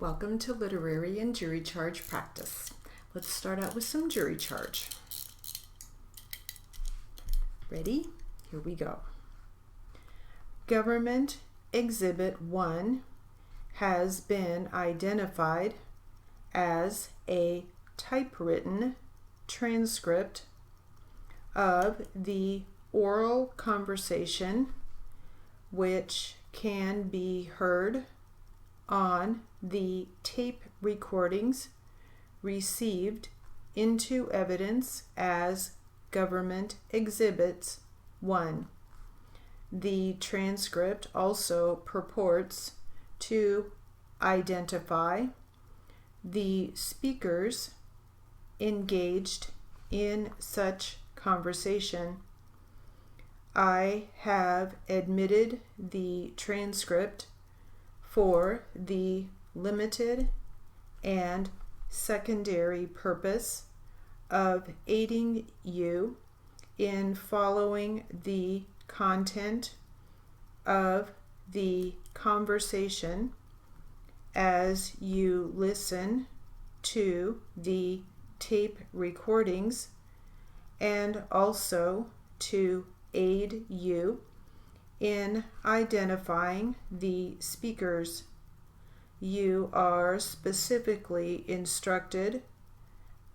Welcome to literary and jury charge practice. Let's start out with some jury charge. Ready? Here we go. Government Exhibit 1 has been identified as a typewritten transcript of the oral conversation which can be heard on the tape recordings received into evidence as Government Exhibits 1. The transcript also purports to identify the speakers engaged in such conversation. I have admitted the transcript for the limited and secondary purpose of aiding you in following the content of the conversation as you listen to the tape recordings, and also to aid you in identifying the speakers. You are specifically instructed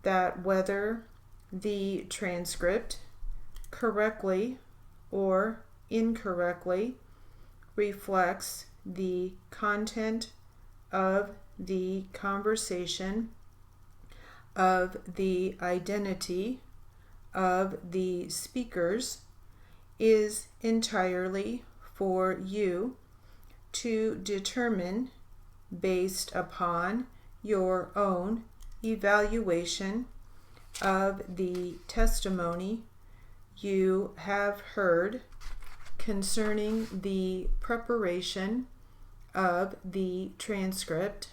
that whether the transcript correctly or incorrectly reflects the content of the conversation, of the identity of the speakers, is entirely for you to determine based upon your own evaluation of the testimony you have heard concerning the preparation of the transcript,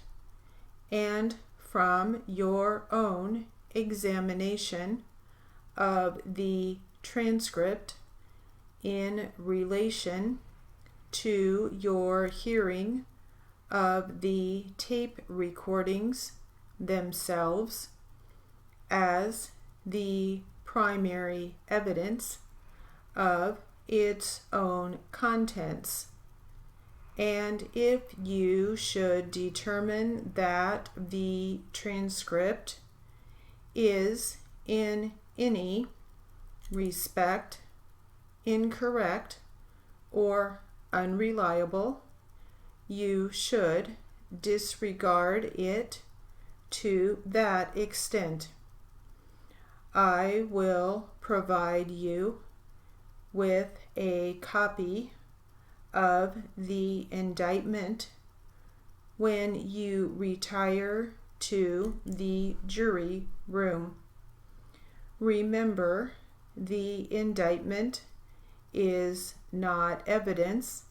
and from your own examination of the transcript in relation to your hearing of the tape recordings themselves as the primary evidence of its own contents. And if you should determine that the transcript is in any respect incorrect or unreliable, you should disregard it to that extent. I will provide you with a copy of the indictment when you retire to the jury room. Remember, the indictment is not evidence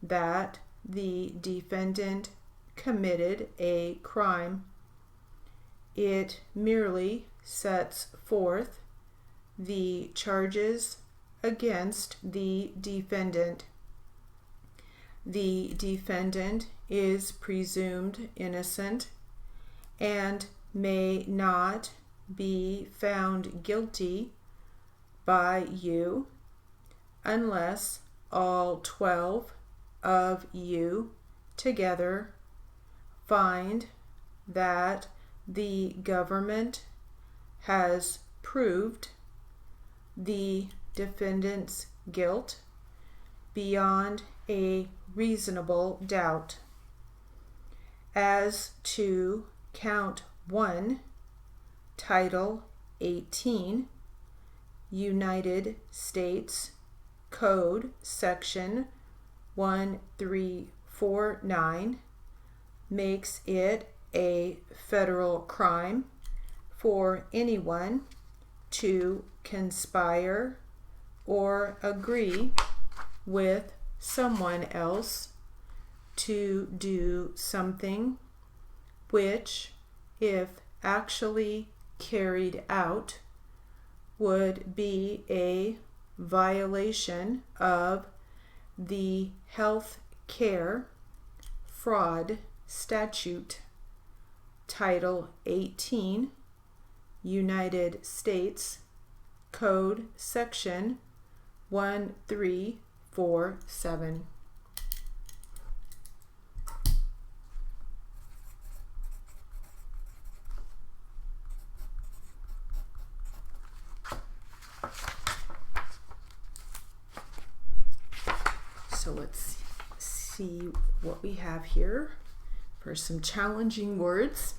that the defendant committed a crime. It merely sets forth the charges against the defendant. The defendant is presumed innocent and may not be found guilty by you unless all 12 of you together find that the government has proved the defendant's guilt beyond a reasonable doubt. As to count 1, Title 18, United States Code Section 1349 makes it a federal crime for anyone to conspire or agree with someone else to do something which, if actually carried out, would be a violation of the Health Care Fraud Statute. Title 18, United States Code Section 1347. So let's see what we have here for some challenging words,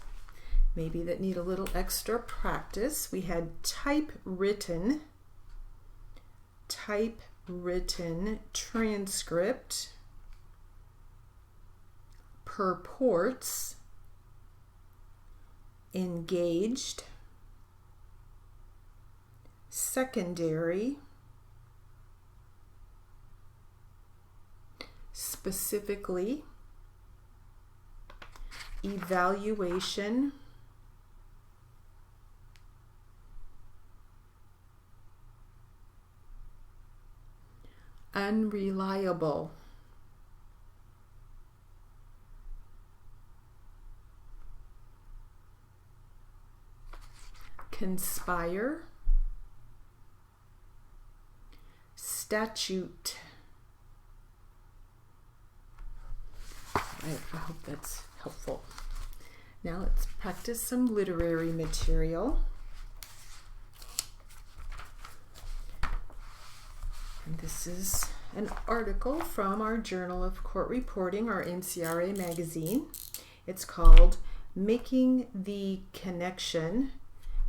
maybe that need a little extra practice. We had typewritten, transcript, purports, engaged, secondary, specifically, evaluation, unreliable, conspire, statute. I hope that's helpful. Now let's practice some literary material. And this is an article from our Journal of Court Reporting, our NCRA magazine. It's called Making the Connection: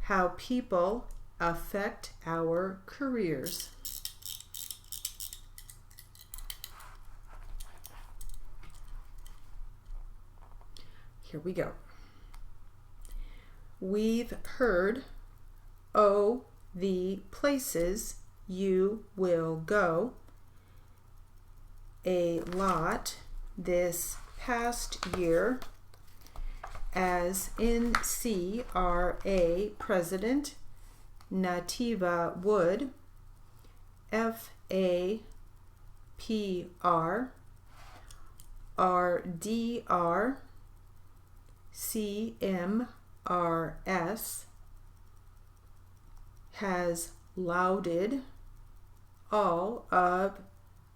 How People Affect Our Careers. Here we go. We've heard, oh, the places you will go a lot this past year as NCRA President Nativa Wood, FAPR, RDR, CMRS has lauded all of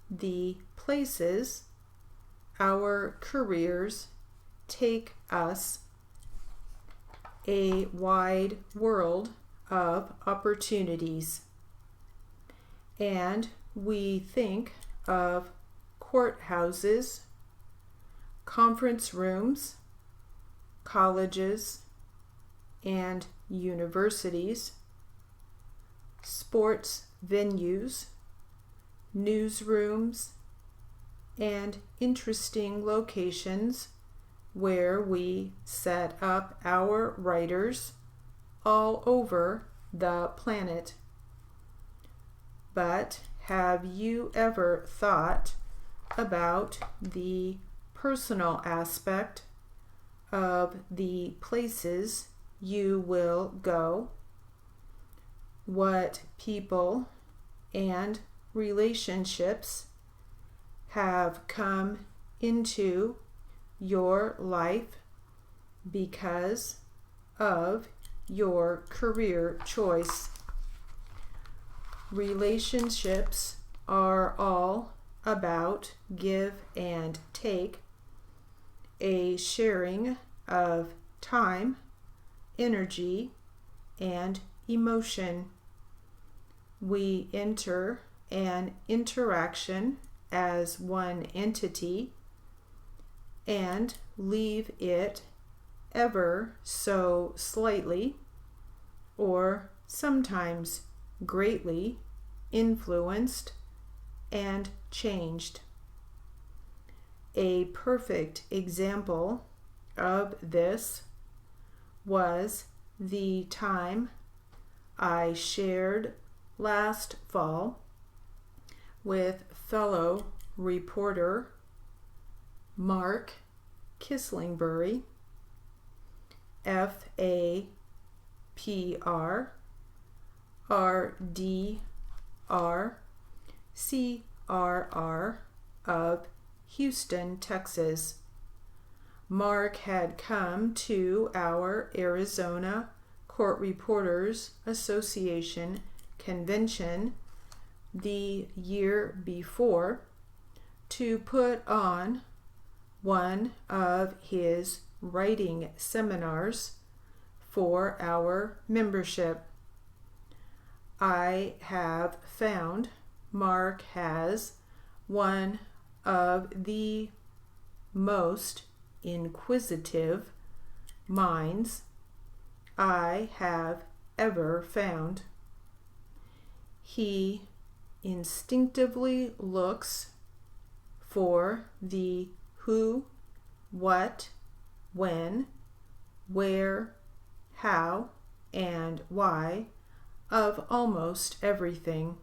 the places our careers take us, a wide world of opportunities. And we think of courthouses, conference rooms, colleges and universities, sports venues, newsrooms, and interesting locations where we set up our writers all over the planet. But have you ever thought about the personal aspect of the places you will go? What people and relationships have come into your life because of your career choice? Relationships are all about give and take, a sharing of time, energy, and emotion. We enter an interaction as one entity and leave it ever so slightly, or sometimes greatly, influenced and changed. A perfect example of this was the time I shared last fall with fellow reporter Mark Kislingbury, FAPR, RDR, CRR of Houston, Texas. Mark had come to our Arizona Court Reporters Association convention the year before to put on one of his writing seminars for our membership. I have found Mark has one of the most inquisitive minds I have ever found. He instinctively looks for the who, what, when, where, how, and why of almost everything.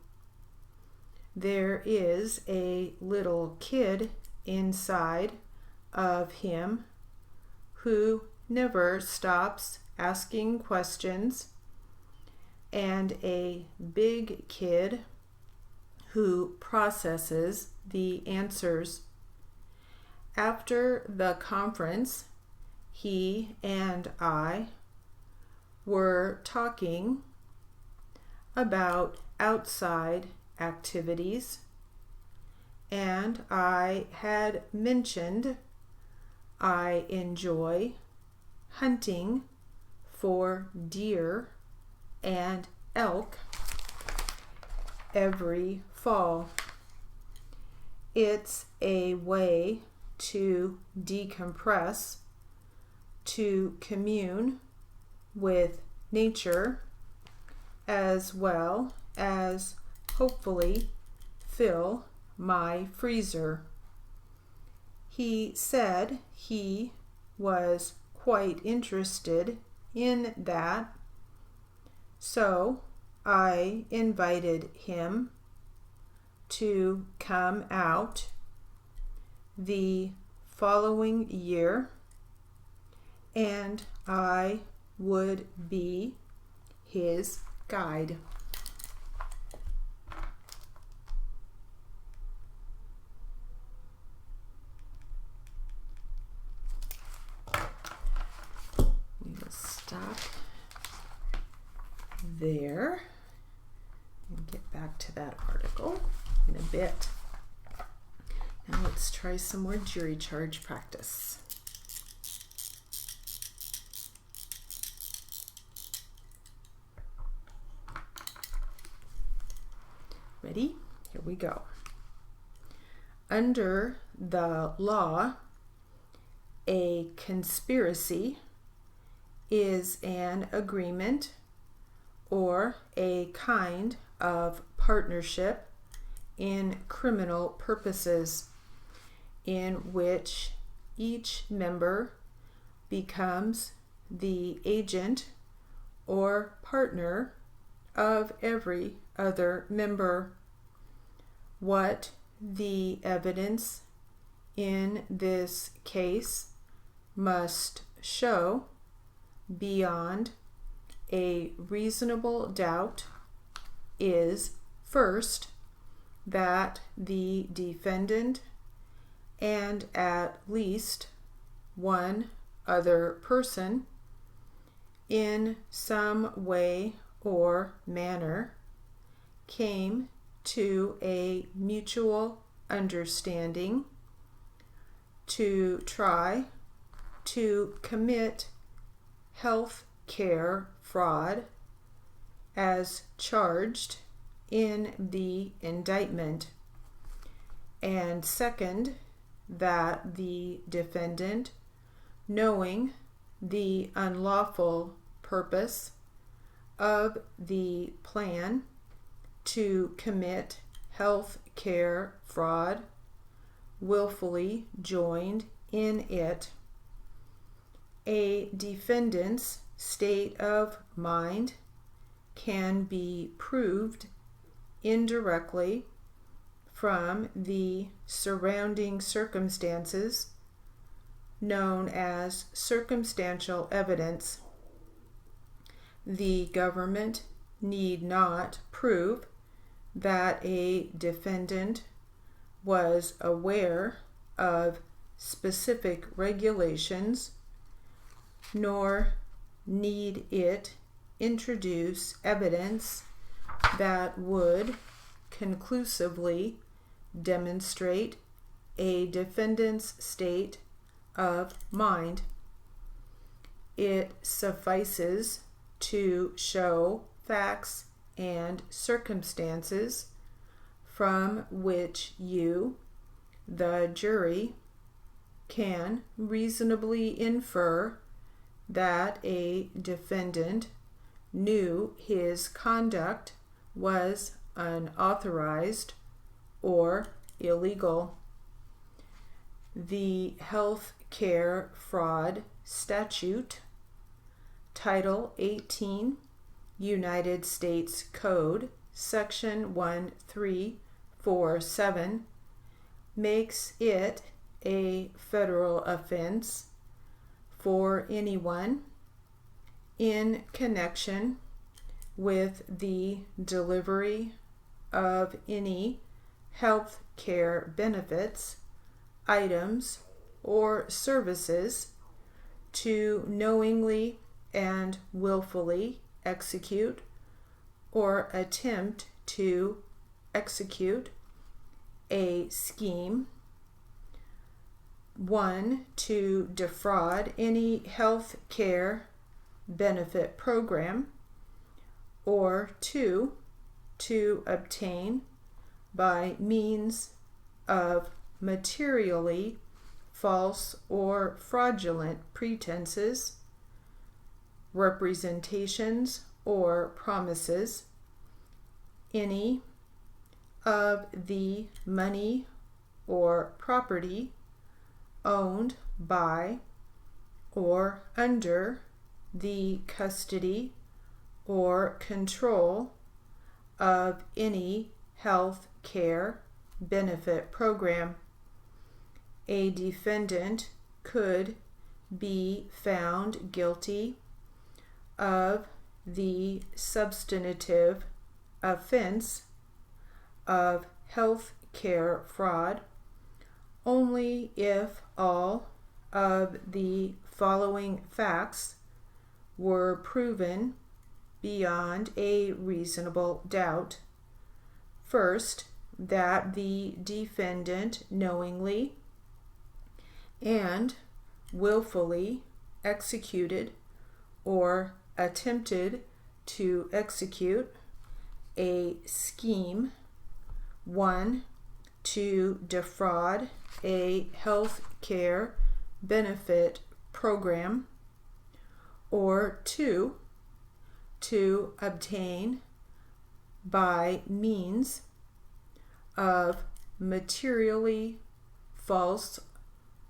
There is a little kid inside of him who never stops asking questions, and a big kid who processes the answers. After the conference, he and I were talking about outside activities, and I had mentioned I enjoy hunting for deer and elk every fall. It's a way to decompress, to commune with nature, as well as hopefully fill my freezer. He said he was quite interested in that, so I invited him to come out the following year, and I would be his guide. We will stop there and get back to that article in a bit. Now let's try some more jury charge practice. Ready? Here we go. Under the law, a conspiracy is an agreement or a kind of partnership in criminal purposes in which each member becomes the agent or partner of every other member. What the evidence in this case must show beyond a reasonable doubt is, first, that the defendant and at least one other person in some way or manner came to a mutual understanding to try to commit health care fraud as charged in the indictment, and second, that the defendant, knowing the unlawful purpose of the plan to commit health care fraud, willfully joined in it. A defendant's state of mind can be proved indirectly from the surrounding circumstances known as circumstantial evidence. The government need not prove that a defendant was aware of specific regulations, nor need it introduce evidence that would conclusively demonstrate a defendant's state of mind. It suffices to show facts and circumstances from which you, the jury, can reasonably infer that a defendant knew his conduct was unauthorized or illegal. The Health Care Fraud Statute, Title 18, United States Code, Section 1347, makes it a federal offense for anyone in connection with the delivery of any health care benefits, items, or services to knowingly and willfully execute or attempt to execute a scheme, 1, to defraud any health care benefit program, or 2, to obtain by means of materially false or fraudulent pretenses, representations, or promises, any of the money or property owned by or under the custody or control of any health care benefit program. A defendant could be found guilty of the substantive offense of health care fraud only if all of the following facts were proven beyond a reasonable doubt. First, that the defendant knowingly and willfully executed or attempted to execute a scheme, 1, to defraud a health care benefit program, or 2, to obtain by means of materially false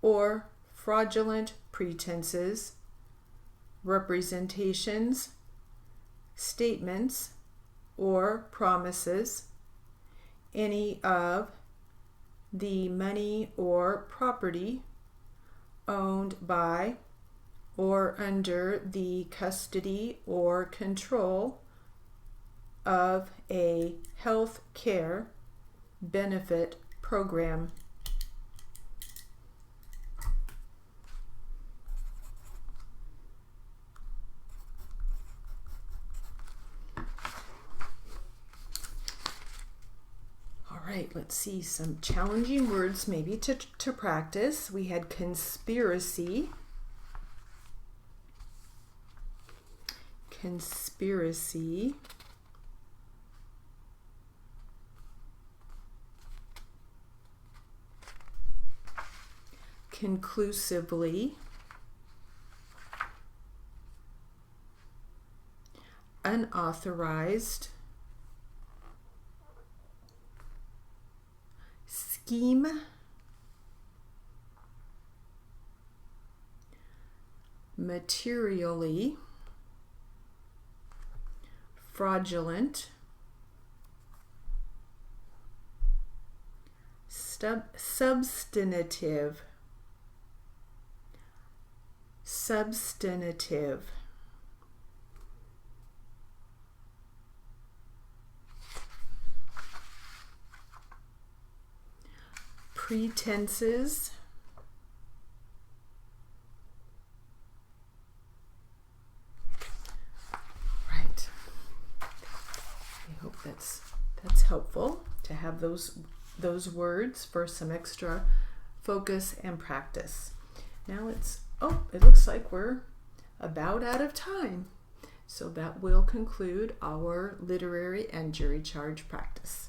or fraudulent pretenses, representations, statements, or promises, any of the money or property owned by or under the custody or control of a health care benefit program. All right, let's see some challenging words maybe to practice. We had conspiracy. Conspiracy. Conclusively. Unauthorized. Scheme. Materially. Fraudulent. Substantive. Substantive. Pretenses. that's helpful to have those words for some extra focus and practice. Now it looks like we're about out of time. So that will conclude our literary and jury charge practice.